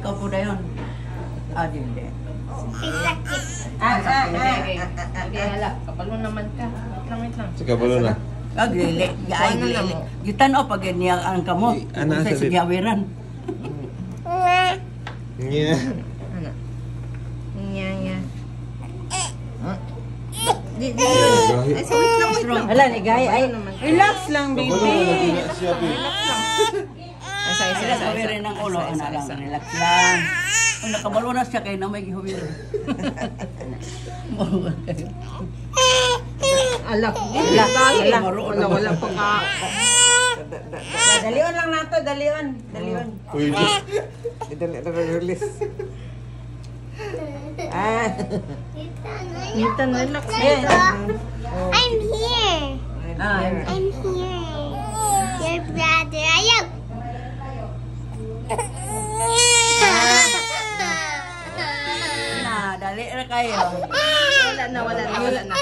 ikaw po na yun. Ah, hindi. Sakit. Okay, hala. Kapalo naman ka. Wait lang. Sa kabalo na. Ah, dili. Ay, dili. Gitan o pag niya ang kamo. Ana, Sa sabi- sigawiran. Yeah. Ano? Nya. Gahi. Ay, wait lang. Hala, ni Gay. Ay, Relax lang, Kabalo na baby. na siya, babe. Kaya huwirin ng ulo. Ana lang. Relax lang. Kung nakabalo na siya kayo na may gihuwirin. Alak. Wala pa ka. dalion lang nato, dalion. Uy, Release. Ah. Nita, relax. I'm here. Ah, I'm here. Your brother. Ayaw. Na, dali na kayo. Wala na.